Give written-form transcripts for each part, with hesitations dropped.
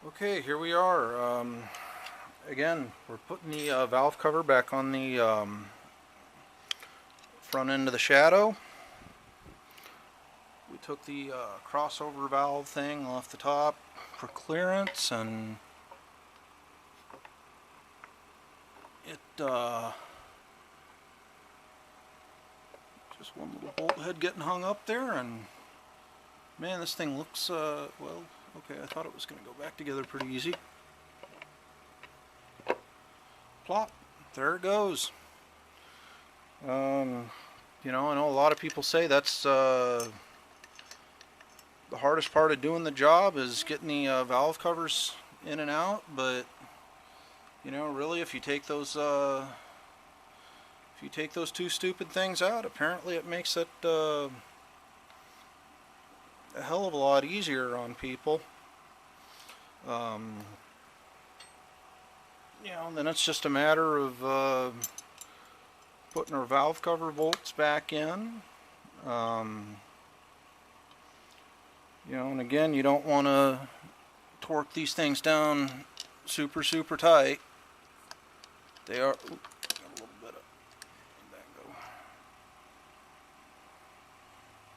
Okay, here we are. Again, we're putting the valve cover back on the front end of the Shadow. We took the crossover valve thing off the top for clearance, and it just one little bolt head getting hung up there, and man, this thing looks well. Okay, I thought it was going to go back together pretty easy. Plop, there it goes. You know, I know a lot of people say that's the hardest part of doing the job is getting the valve covers in and out, but you know, really, if you take those two stupid things out, apparently it makes it a hell of a lot easier on people. You know, then it's just a matter of putting our valve cover bolts back in. You know, and again, you don't want to torque these things down super tight. They are. Got a little bit of. Where'd that go?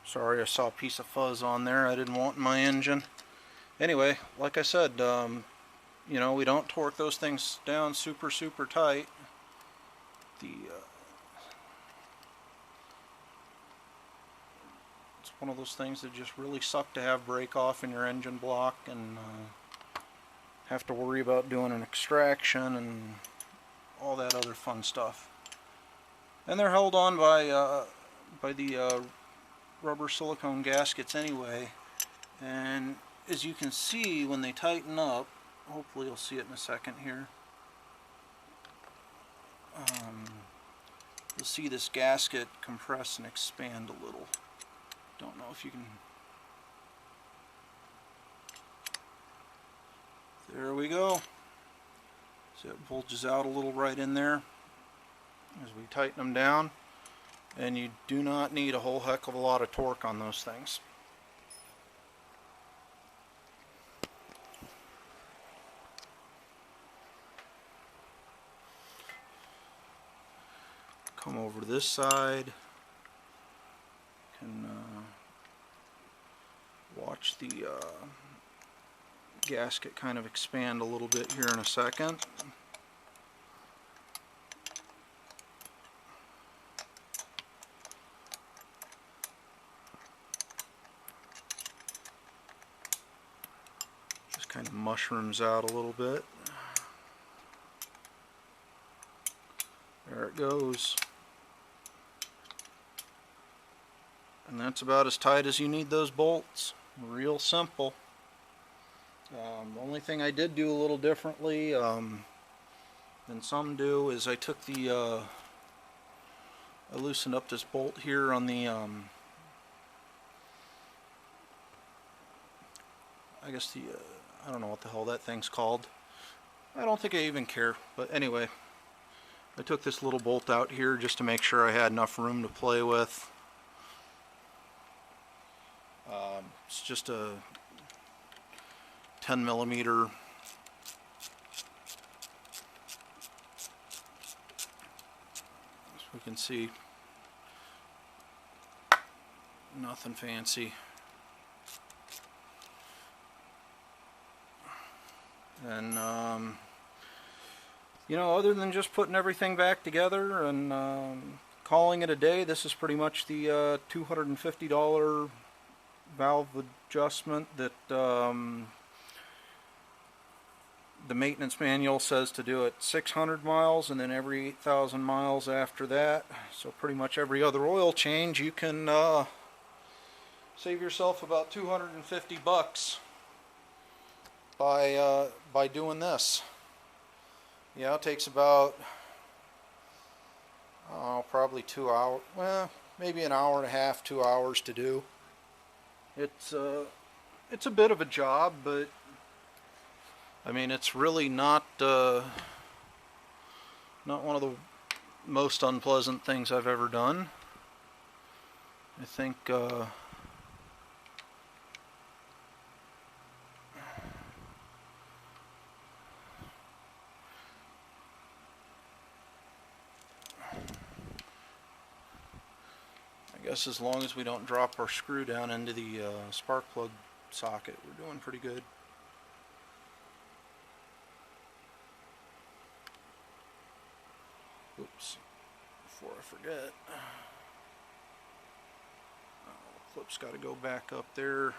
Sorry, I saw a piece of fuzz on there I didn't want in my engine. Anyway, like I said, you know, we don't torque those things down super tight. It's one of those things that just really suck to have break off in your engine block and have to worry about doing an extraction and all that other fun stuff. And they're held on by the rubber silicone gaskets anyway. And as you can see, when they tighten up, hopefully you'll see it in a second here, you'll see this gasket compress and expand a little. Don't know if you can. There we go. So it bulges out a little right in there as we tighten them down, and you do not need a whole heck of a lot of torque on those things. Come over to this side. Can watch the gasket kind of expand a little bit here in a second. Just kind of mushrooms out a little bit. There it goes. And that's about as tight as you need those bolts. Real simple. The only thing I did do a little differently than some do is I took I loosened up this bolt here on the I guess I don't know what the hell that thing's called. I don't think I even care, but anyway, I took this little bolt out here just to make sure I had enough room to play with. It's just a 10 millimeter as we can see, nothing fancy. And you know, other than just putting everything back together and calling it a day, this is pretty much the $250 valve adjustment that the maintenance manual says to do at 600 miles and then every 8,000 miles after that. So pretty much every other oil change you can save yourself about 250 bucks by doing this. Yeah, it takes about probably 2 hours, well, maybe an hour and a half, 2 hours to do. It's a bit of a job, but I mean, it's really not one of the most unpleasant things I've ever done. I think I guess as long as we don't drop our screw down into the spark plug socket, we're doing pretty good. Oops, before I forget, the clip's got to go back up there.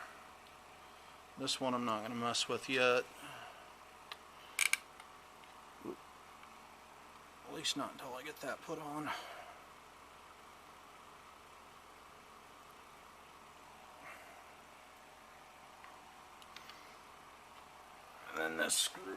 This one I'm not going to mess with yet. Oop. At least not until I get that put on. And then this screw.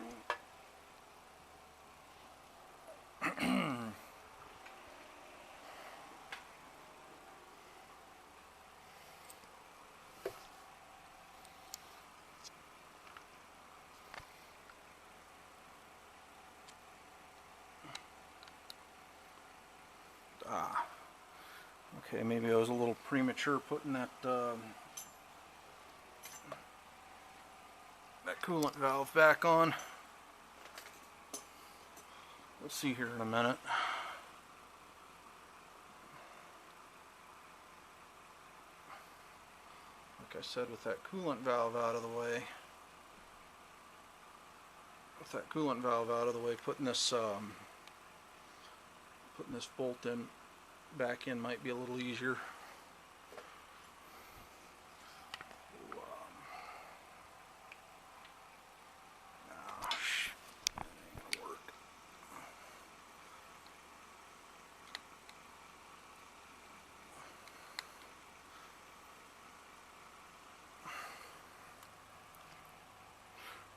Okay, maybe I was a little premature putting that that coolant valve back on. We'll see here in a minute. Like I said, with that coolant valve out of the way, putting this bolt in back in might be a little easier.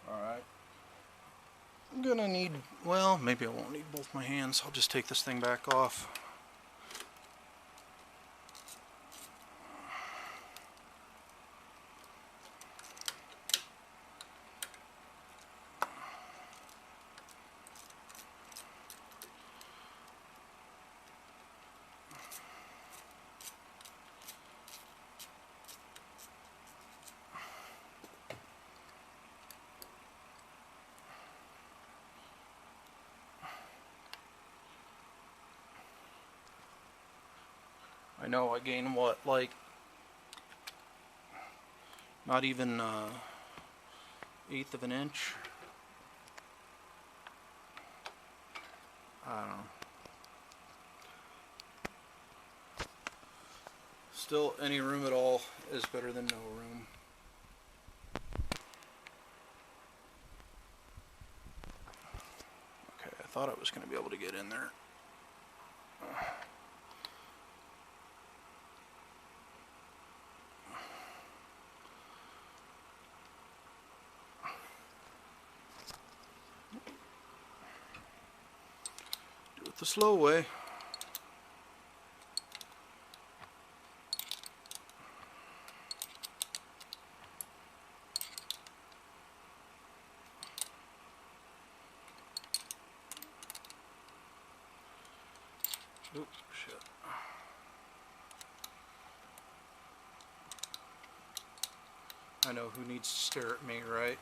Alright. I'm gonna need, well, maybe I won't need both my hands. I'll just take this thing back off. I know I gained what, like not even 1/8 of an inch. I don't know. Still, any room at all is better than no room. Okay, I thought I was going to be able to get in there. The slow way. Oop, shit. I know who needs to stare at me, right?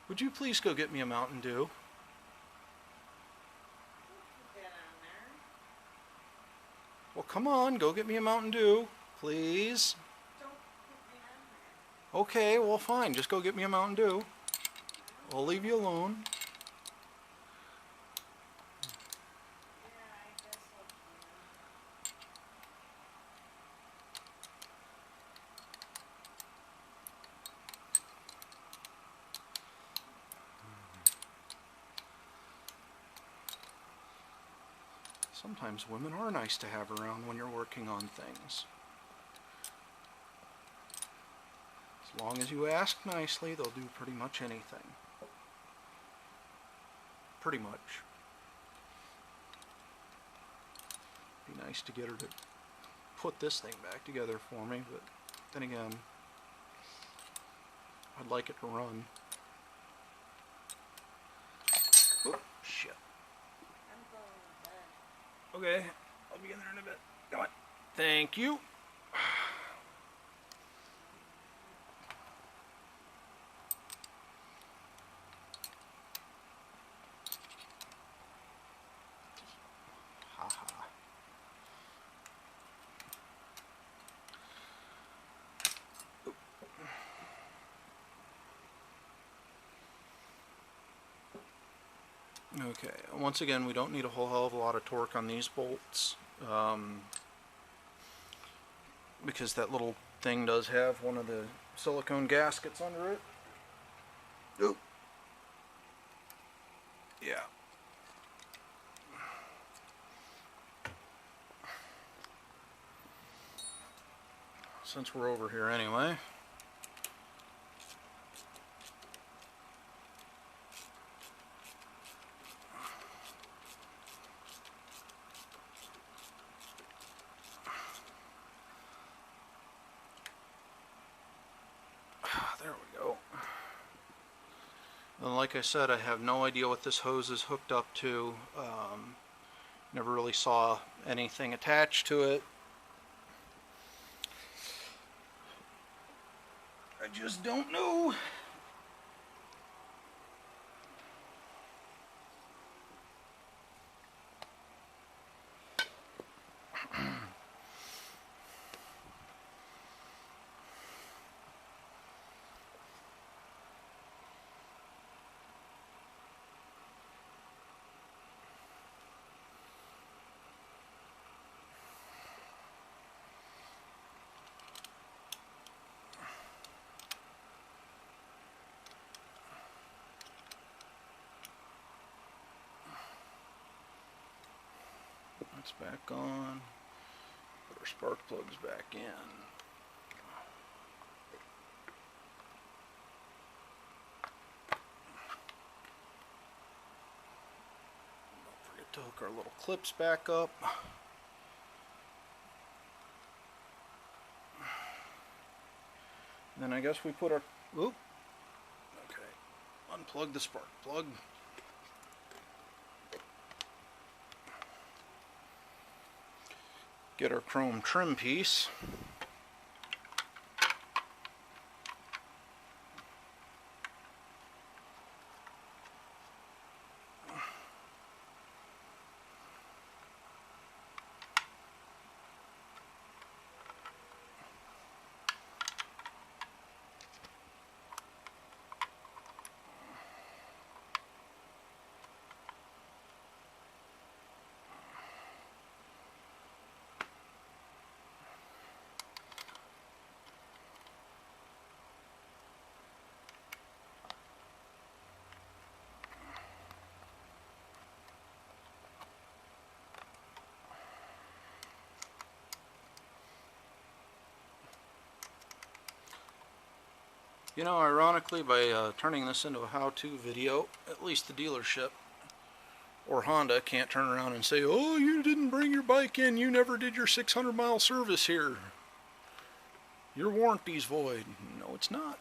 Would you please go get me a Mountain Dew? Well, come on, go get me a Mountain Dew, please. Okay, well, fine, just go get me a Mountain Dew. I'll leave you alone. Sometimes women are nice to have around when you're working on things. As long as you ask nicely, they'll do pretty much anything. Pretty much. Be nice to get her to put this thing back together for me, but then again, I'd like it to run. Oop, shit. Okay, I'll be in there in a bit. Come on. Thank you. Haha. Okay, once again, we don't need a whole hell of a lot of torque on these bolts, because that little thing does have one of the silicone gaskets under it. Oop. Yeah. Since we're over here anyway. There we go. And like I said, I have no idea what this hose is hooked up to. Never really saw anything attached to it. I just don't know. That's back on. Put our spark plugs back in. Don't forget to hook our little clips back up. Then I guess we put our, oop, okay, unplug the spark plug. Get our chrome trim piece. You know, ironically, by turning this into a how-to video, at least the dealership or Honda can't turn around and say, oh, you didn't bring your bike in, you never did your 600-mile service here. Your warranty's void. No, it's not.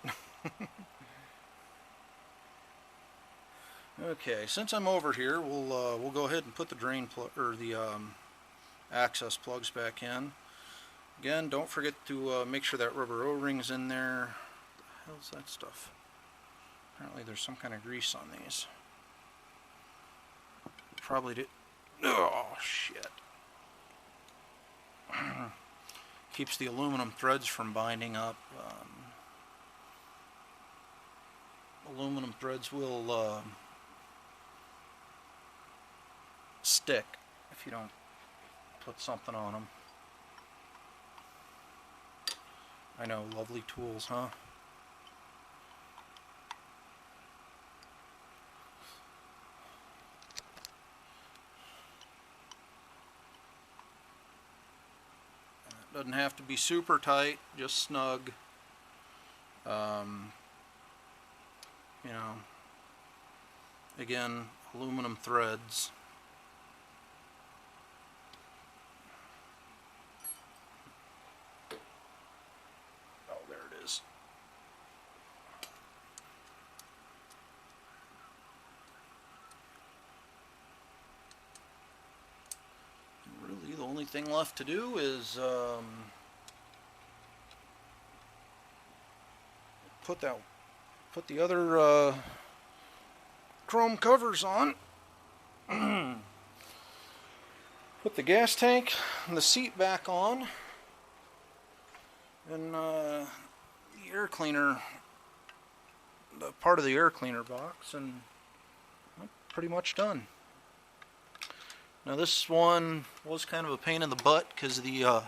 Okay, since I'm over here, we'll go ahead and put the drain plug or the access plugs back in. Again, don't forget to make sure that rubber O-ring's in there. What the hell's that stuff? Apparently there's some kind of grease on these. Probably did. Oh shit! Keeps the aluminum threads from binding up. Aluminum threads will stick if you don't put something on them. I know, lovely tools, huh? Doesn't have to be super tight, just snug. You know, again, aluminum threads. Oh, there it is. thing left to do is put the other chrome covers on. Put the gas tank and the seat back on, and the air cleaner, the part of the air cleaner box, and I'm pretty much done. Now this one was kind of a pain in the butt because the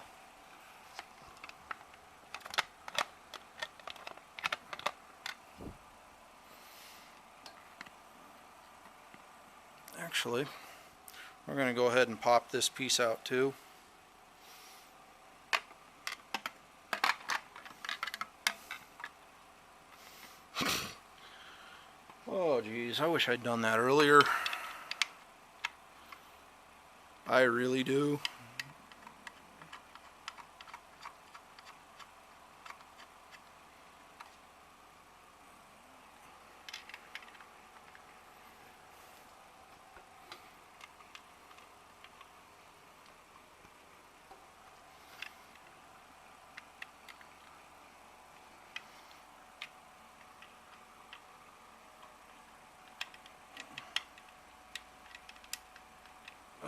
actually, we're going to go ahead and pop this piece out too. Oh geez, I wish I'd done that earlier. I really do.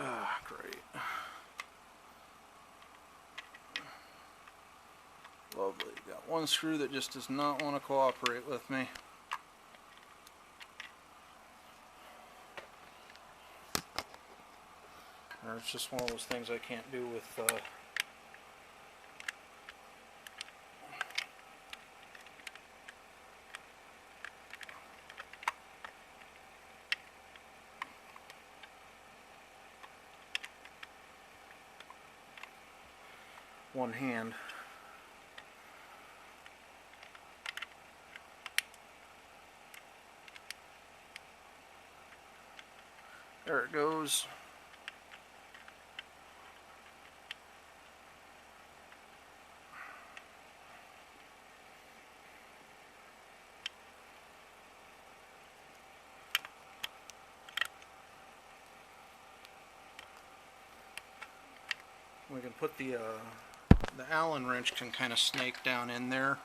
Ah, great. Lovely. Got one screw that just does not want to cooperate with me. Or it's just one of those things I can't do with one hand. There it goes. We can put the Allen wrench can kind of snake down in there.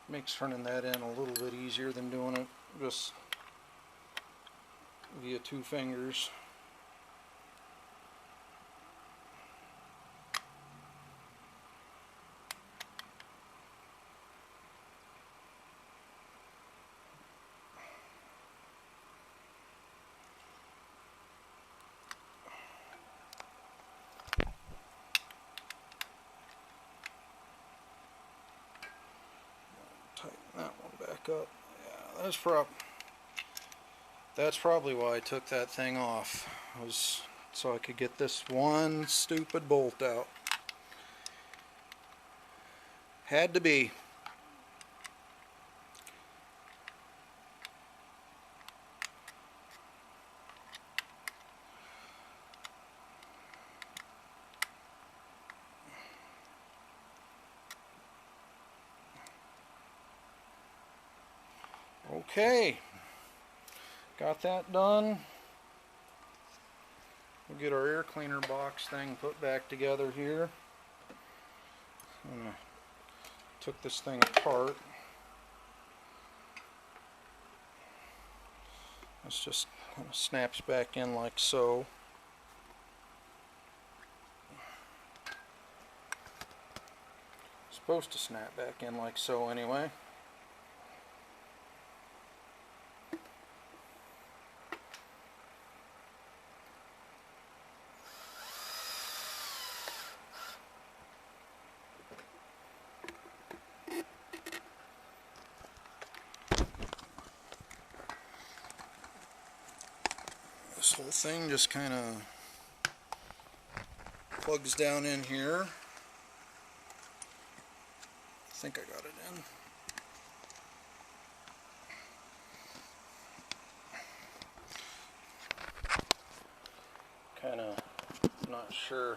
Makes turning that in a little bit easier than doing it just via two fingers. Tighten that one back up. Yeah, that's probably why I took that thing off, was so I could get this one stupid bolt out. Had to be. Okay, got that done. We'll get our air cleaner box thing put back together here. Took this thing apart. This just kind of snaps back in like so. Supposed to snap back in like so anyway. This whole thing just kind of plugs down in here. I think I got it in. Kind of not sure